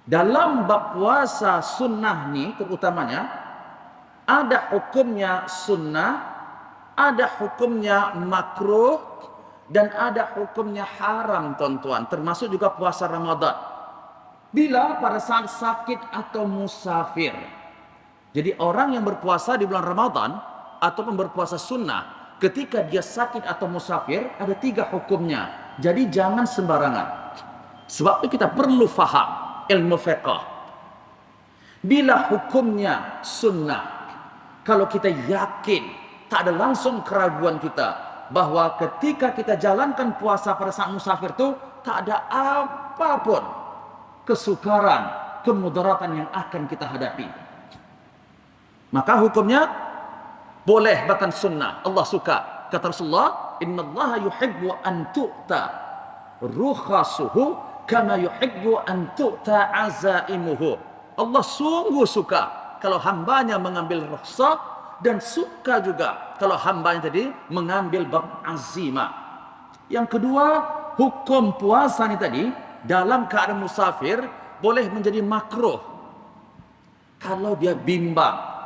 dalam bab puasa sunnah ni terutamanya ada hukumnya sunnah, ada hukumnya makruh, dan ada hukumnya haram tuan-tuan, termasuk juga puasa Ramadan. Bila pada saat sakit atau musafir. Jadi orang yang berpuasa di bulan Ramadan ataupun berpuasa sunnah, ketika dia sakit atau musafir ada 3 hukumnya. Jadi jangan sembarangan. Sebab itu kita perlu faham ilmu fiqh. Bila hukumnya sunnah, kalau kita yakin, tak ada langsung keraguan kita bahwa ketika kita jalankan puasa pada saat musafir itu tak ada apapun kesukaran, kemudaratan yang akan kita hadapi, maka hukumnya boleh, bahkan sunnah. Allah suka. Kata Rasulullah, innallaha yuhibbu an tu'ta rukhasuhu kama yuhibbu an tu'ta azaimuhu. Allah sungguh suka kalau hambanya mengambil rukhsah, dan suka juga kalau hambanya tadi mengambil bab azimah. Yang kedua, hukum puasa ni tadi dalam keadaan musafir boleh menjadi makruh kalau dia bimbang.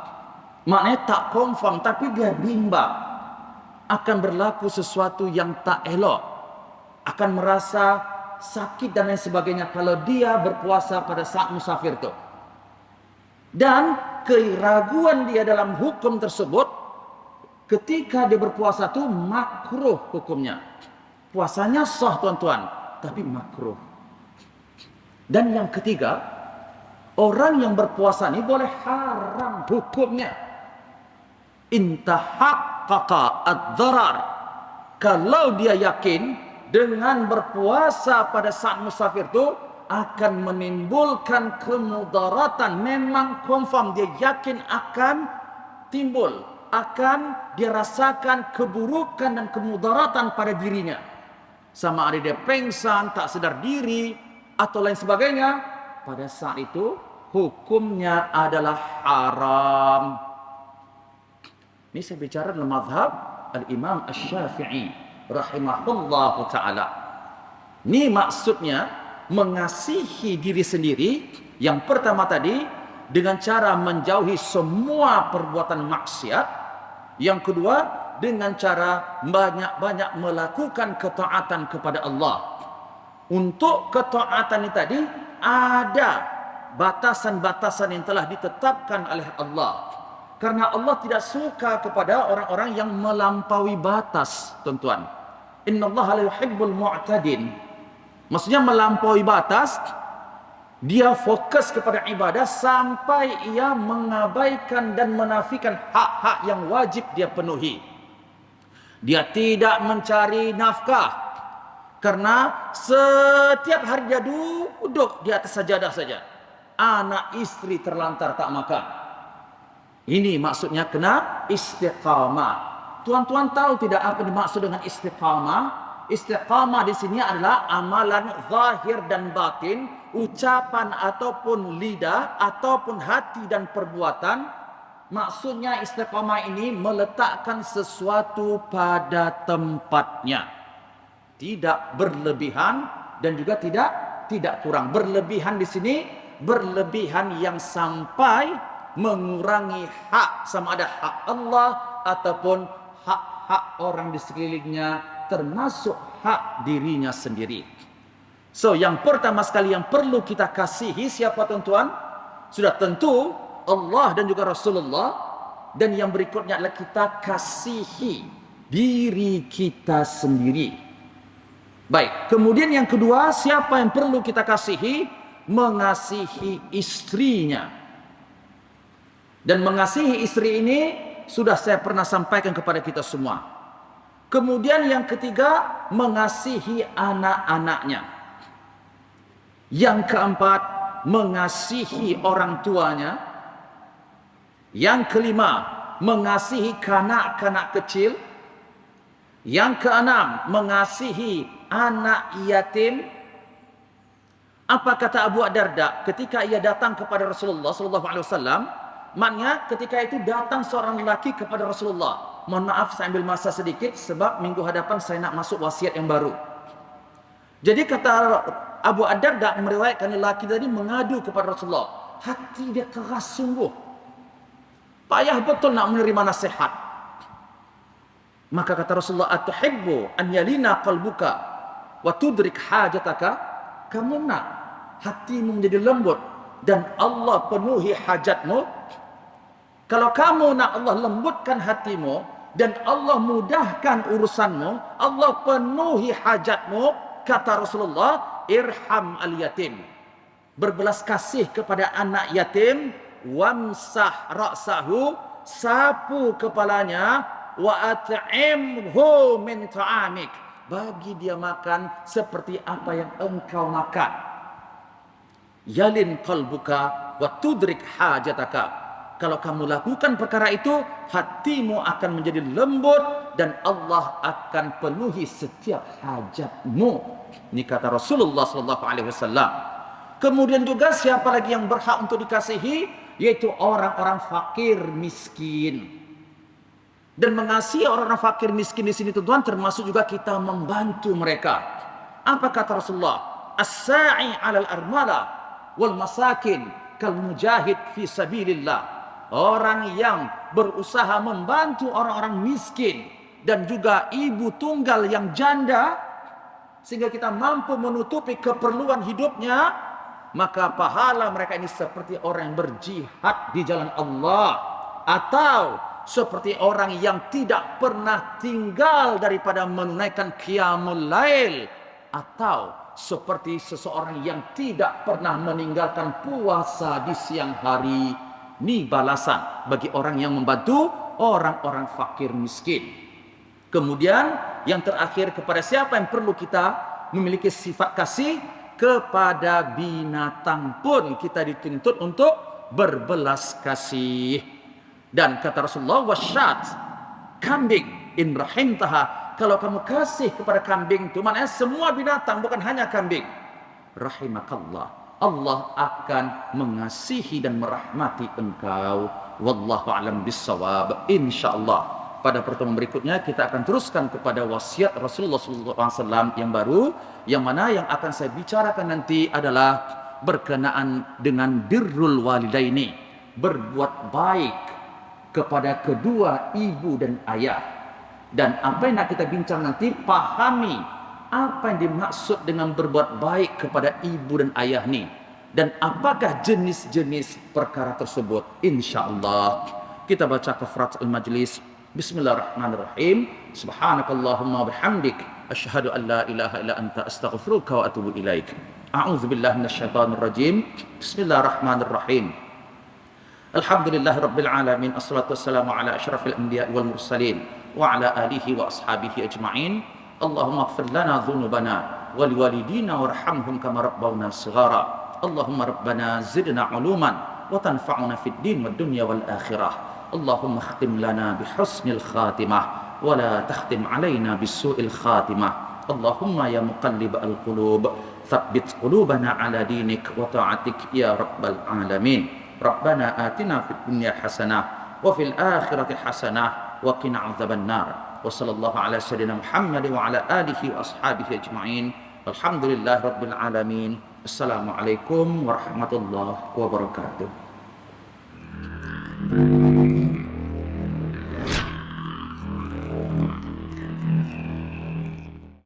Maknanya tak confirm, tapi dia bimbang. Akan berlaku sesuatu yang tak elok. Akan merasa sakit dan lain sebagainya kalau dia berpuasa pada saat musafir itu. Dan keraguan dia dalam hukum tersebut, ketika dia berpuasa itu makruh hukumnya. Puasanya sah tuan-tuan, tapi makruh. Dan yang ketiga, orang yang berpuasa ini boleh haram hukumnya. Intahaqqaqa ad-darar. Kalau dia yakin dengan berpuasa pada saat musafir itu akan menimbulkan kemudaratan, memang confirm dia yakin akan timbul, akan dia rasakan keburukan dan kemudaratan pada dirinya. Sama ada dia pengsan, tak sedar diri atau lain sebagainya, pada saat itu hukumnya adalah haram. Ini saya bicara dalam mazhab Al-Imam Asy-Syafi'i rahimahullahu ta'ala. Ini maksudnya mengasihi diri sendiri. Yang pertama tadi dengan cara menjauhi semua perbuatan maksiat. Yang kedua dengan cara banyak-banyak melakukan ketaatan kepada Allah. Untuk ketaatan ini tadi ada batasan-batasan yang telah ditetapkan oleh Allah. Karena Allah tidak suka kepada orang-orang yang melampaui batas, tuan-tuan. Innallaha la yuhibbul mu'tadin. Maksudnya melampaui batas, dia fokus kepada ibadah sampai ia mengabaikan dan menafikan hak-hak yang wajib dia penuhi. Dia tidak mencari nafkah karena setiap hari dia duduk di atas sajadah saja. Anak istri terlantar tak makan. Ini maksudnya kena istiqamah. Tuan-tuan tahu tidak apa dimaksud dengan istiqamah? Istiqamah di sini adalah amalan zahir dan batin, ucapan ataupun lidah ataupun hati dan perbuatan. Maksudnya istiqamah ini meletakkan sesuatu pada tempatnya. Tidak berlebihan dan juga tidak kurang. Berlebihan di sini berlebihan yang sampai mengurangi hak, sama ada hak Allah ataupun hak-hak orang di sekelilingnya, termasuk hak dirinya sendiri. So, yang pertama sekali yang perlu kita kasihi siapa tuan-tuan? Sudah tentu Allah dan juga Rasulullah. Dan yang berikutnya adalah kita kasihi diri kita sendiri. Baik, kemudian yang kedua, siapa yang perlu kita kasihi? Mengasihi istrinya. Dan mengasihi istri ini sudah saya pernah sampaikan kepada kita semua. Kemudian yang ketiga, mengasihi anak-anaknya. Yang keempat, mengasihi orang tuanya. Yang kelima, mengasihi kanak-kanak kecil. Yang keenam, mengasihi anak yatim. Apa kata Abu Darda ketika ia datang kepada Rasulullah SAW? Maknanya ketika itu datang seorang lelaki kepada Rasulullah. Mohon maaf saya ambil masa sedikit sebab minggu hadapan saya nak masuk wasiat yang baru. Jadi kata Abu Darda meriwayatkan lelaki tadi mengadu kepada Rasulullah. Hati dia keras sungguh. Payah betul nak menerima nasihat. Maka kata Rasulullah, "Atuhibbu an yalina qalbuka wa tudrik hajataka?" Kamu nak hatimu menjadi lembut dan Allah penuhi hajatmu? Kalau kamu nak Allah lembutkan hatimu dan Allah mudahkan urusanmu, Allah penuhi hajatmu, kata Rasulullah, irham al-yatim. Berbelas kasih kepada anak yatim, wamsah ra'sahu, sapu kepalanya, wa at'imhu min ta'amik. Bagi dia makan seperti apa yang engkau makan. Yalin qalbuka wa tudrik hajataka. Kalau kamu lakukan perkara itu, hatimu akan menjadi lembut dan Allah akan penuhi setiap hajatmu. Ini kata Rasulullah SAW. Kemudian juga siapa lagi yang berhak untuk dikasihi? Yaitu orang-orang fakir miskin. Dan mengasihi orang-orang fakir miskin di sini tuan termasuk juga kita membantu mereka. Apa kata Rasulullah? As-sa'i 'alal armala wal masakin kal mujahid fi sabilillah. Orang yang berusaha membantu orang-orang miskin dan juga ibu tunggal yang janda sehingga kita mampu menutupi keperluan hidupnya, maka pahala mereka ini seperti orang yang berjihad di jalan Allah, atau seperti orang yang tidak pernah tinggal daripada menunaikan qiyamul lail, atau seperti seseorang yang tidak pernah meninggalkan puasa di siang hari. Ini balasan bagi orang yang membantu orang-orang fakir miskin. Kemudian yang terakhir, kepada siapa yang perlu kita memiliki sifat kasih? Kepada binatang pun kita dituntut untuk berbelas kasih. Dan kata Rasulullah, wasyat, kambing, in rahimtaha, kalau kamu kasih kepada kambing itu, maknanya semua binatang, bukan hanya kambing, rahimakallah, Allah akan mengasihi dan merahmati engkau. Wallahu a'lam bissawab. Insyaallah pada pertemuan berikutnya kita akan teruskan kepada wasiat Rasulullah SAW yang baru, yang mana yang akan saya bicarakan nanti adalah berkenaan dengan birrul walidaini, berbuat baik kepada kedua ibu dan ayah. Dan apa yang nak kita bincang nanti, pahami apa yang dimaksud dengan berbuat baik kepada ibu dan ayah ni, dan apakah jenis-jenis perkara tersebut. InsyaAllah kita baca kafaratul majlis. Bismillahirrahmanirrahim. Subhanakallahumma bihamdik, asyhadu an la ilaha illa anta, astaghfiruka wa atubu ilaik. A'udzubillahi minasyaitonir rajim. Bismillahirrahmanirrahim. Alhamdulillahirabbil alamin, assalatu wassalamu ala asyrafil anbiya'i wal mursalin wa ala alihi wa ashabihi ajma'in. Allahumma ighfir lana dhunubana wa liwalidina warhamhum kama rabbawna shighara. Allahumma rabbana zidna uluman wa tanfa'una fid din wad dunya wal akhirah. Allahumma khtim lana bihusnil khatimah wa la takhtim alaina bisu'il khatimah. Allahumma ya muqallib al-qulub, thabbit qulubana ala dinik wa ta'atik ya rabbal alamin. Rabbana atina fid dunya hasanah wa fil akhirati hasanah wa qina adzaban nar. Wa sallallahu ala sayyidina Muhammad wa ala alihi wa ashabihi ajma'in. Alhamdulillahi rabbil alamin. Assalamualaikum warahmatullahi wabarakatuh.